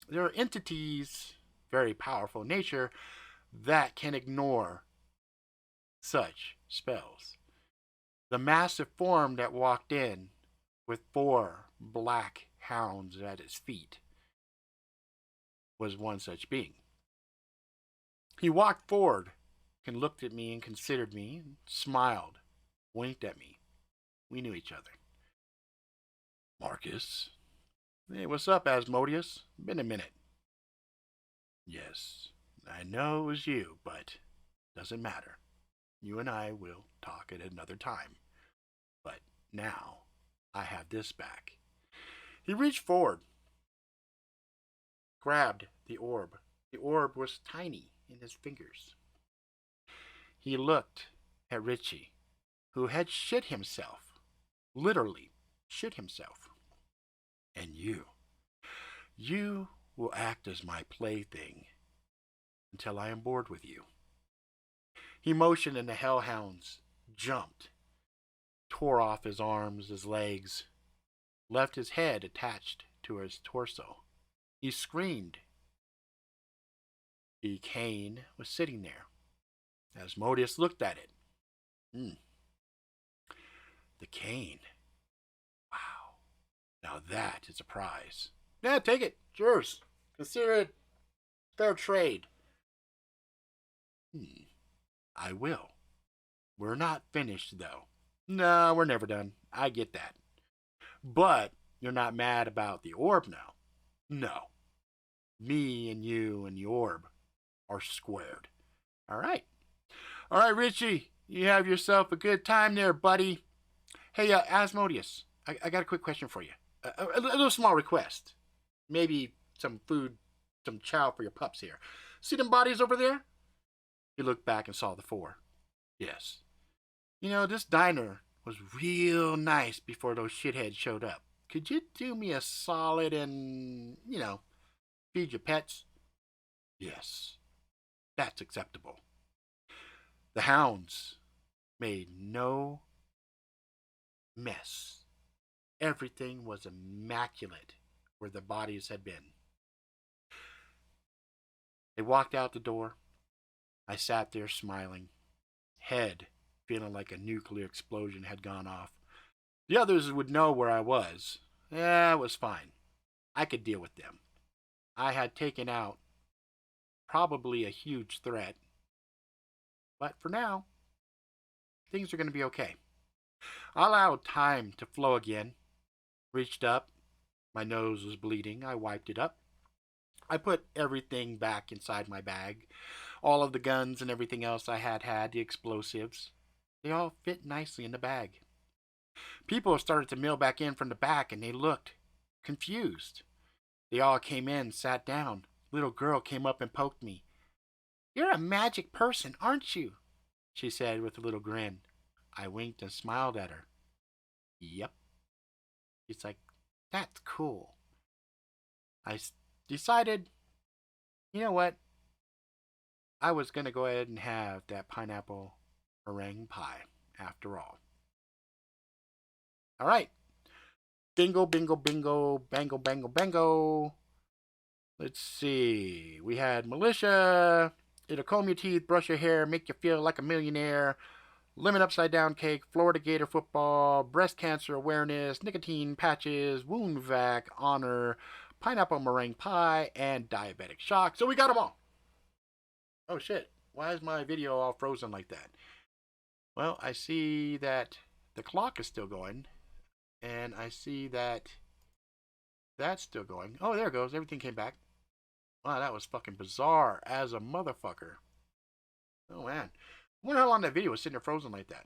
there are entities, very powerful in nature, that can ignore such spells. The massive form that walked in with 4 black hounds at its feet was one such being. He walked forward and looked at me and considered me and smiled, winked at me. We knew each other. Marcus. Hey, what's up, Asmodeus? Been a minute. Yes, I know it was you, but doesn't matter. You and I will talk at another time. But now I have this back. He reached forward, grabbed the orb. The orb was tiny in his fingers. He looked at Richie, who had shit himself. Literally shit himself. And you will act as my plaything until I am bored with you. He motioned and the hellhounds jumped, tore off his arms, his legs, left his head attached to his torso. He screamed. The cane was sitting there. Asmodeus looked at it. The cane. Wow. Now that is a prize. Yeah, take it. It's yours. Consider it fair trade. I will. We're not finished, though. No, we're never done. I get that. But you're not mad about the orb now. No. Me and you and the orb are squared. All right. All right, Richie. You have yourself a good time there, buddy. Hey, Asmodeus, I got a quick question for you. A little small request. Maybe some food, some chow for your pups here. See them bodies over there? He looked back and saw the 4. Yes. You know, this diner was real nice before those shitheads showed up. Could you do me a solid and, feed your pets? Yes. That's acceptable. The hounds made no mess. Everything was immaculate where the bodies had been. They walked out the door. I sat there smiling, head feeling like a nuclear explosion had gone off. The others would know where I was. It was fine. I could deal with them. I had taken out probably a huge threat. But for now, things are going to be okay. I allowed time to flow again. Reached up. My nose was bleeding. I wiped it up. I put everything back inside my bag. All of the guns and everything else I had, the explosives. They all fit nicely in the bag. People started to mill back in from the back, and they looked confused. They all came in, sat down. Little girl came up and poked me. "You're a magic person, aren't you?" she said with a little grin. I winked and smiled at her. Yep. She's like, "That's cool." I decided, you know what? I was going to go ahead and have that pineapple meringue pie after all. All right. Bingo, bingo, bingo, bango, bango, bango. Let's see. We had Militia. It'll comb your teeth, brush your hair, make you feel like a millionaire. Lemon upside down cake, Florida Gator football, breast cancer awareness, nicotine patches, wound vac, honor, pineapple meringue pie, and diabetic shock. So we got them all. Oh shit. Why is my video all frozen like that? Well, I see that the clock is still going. And I see that that's still going. Oh, there it goes. Everything came back. Wow, that was fucking bizarre as a motherfucker. Oh, man. I wonder how long that video was sitting there frozen like that.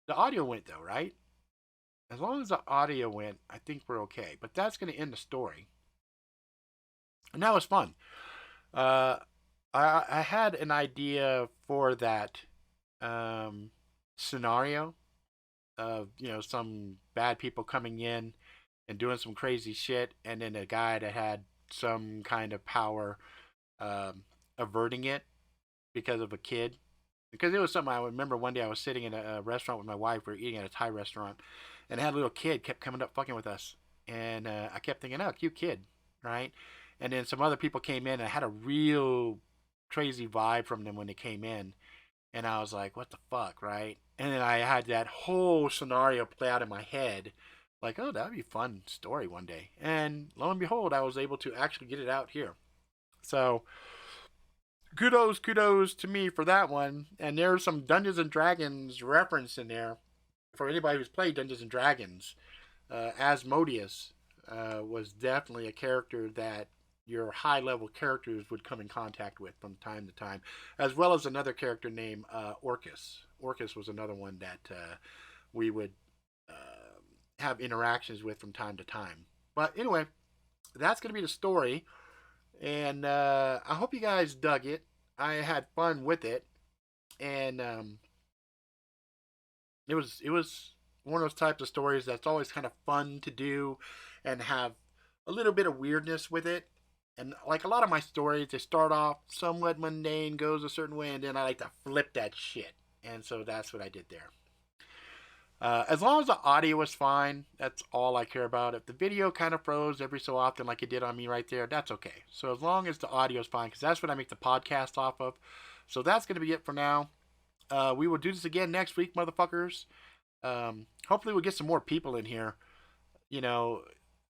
The audio went, though, right? As long as the audio went, I think we're okay. But that's going to end the story. And that was fun. I had an idea for that scenario of, you know, some bad people coming in and doing some crazy shit, and then a guy that had some kind of power averting it because of a kid. Because it was something I remember one day I was sitting in a restaurant with my wife. We were eating at a Thai restaurant, and I had a little kid kept coming up fucking with us. And I kept thinking, oh, cute kid, right? And then some other people came in, and I had a real crazy vibe from them when they came in. And I was like, what the fuck, right? And then I had that whole scenario play out in my head. Like, oh, that would be a fun story one day. And lo and behold, I was able to actually get it out here. So, kudos to me for that one. And there's some Dungeons and Dragons reference in there. For anybody who's played Dungeons and Dragons, Asmodeus was definitely a character that your high-level characters would come in contact with from time to time, as well as another character named Orcus. Orcus was another one that we would have interactions with from time to time. But anyway, that's going to be the story, and I hope you guys dug it. I had fun with it, and it was one of those types of stories that's always kind of fun to do and have a little bit of weirdness with it. And like a lot of my stories, they start off somewhat mundane, goes a certain way, and then I like to flip that shit. And so that's what I did there. As long as the audio was fine, that's all I care about. If the video kind of froze every so often like it did on me right there, that's okay. So as long as the audio is fine, because that's what I make the podcast off of. So that's going to be it for now. We will do this again next week, motherfuckers. Hopefully we'll get some more people in here. You know,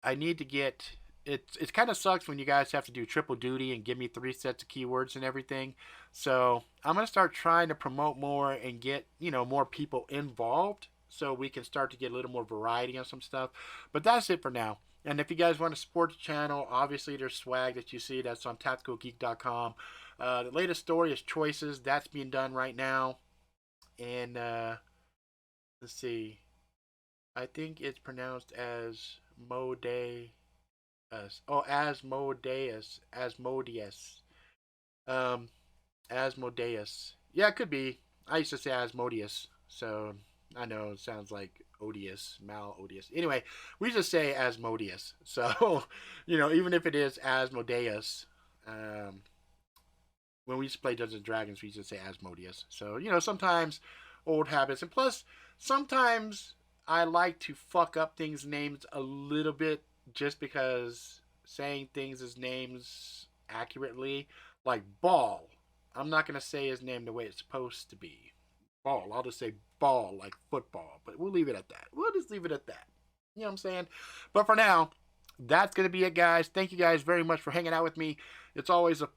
I need to get... It kind of sucks when you guys have to do triple duty and give me 3 sets of keywords and everything. So I'm going to start trying to promote more and get, you know, more people involved so we can start to get a little more variety on some stuff. But that's it for now. And if you guys want to support the channel, obviously there's swag that you see. That's on tacticalgeek.com. The latest story is Choices. That's being done right now. And let's see. I think it's pronounced as Mode... Asmodeus. Asmodeus. Yeah, it could be. I used to say Asmodeus, so I know it sounds like odious, malodious. Anyway, we just say Asmodeus. So, you know, even if it is Asmodeus, when we used to play Dungeons and Dragons, we used to say Asmodeus. So, you know, sometimes old habits, and plus, sometimes I like to fuck up things' names a little bit. Just because saying things as names accurately, like Ball, I'm not going to say his name the way it's supposed to be. Ball, I'll just say ball like football, but we'll leave it at that. We'll just leave it at that. You know what I'm saying? But for now, that's going to be it, guys. Thank you guys very much for hanging out with me. It's always a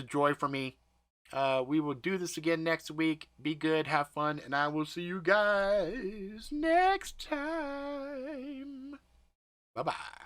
joy for me. We will do this again next week. Be good, have fun, and I will see you guys next time. Bye-bye.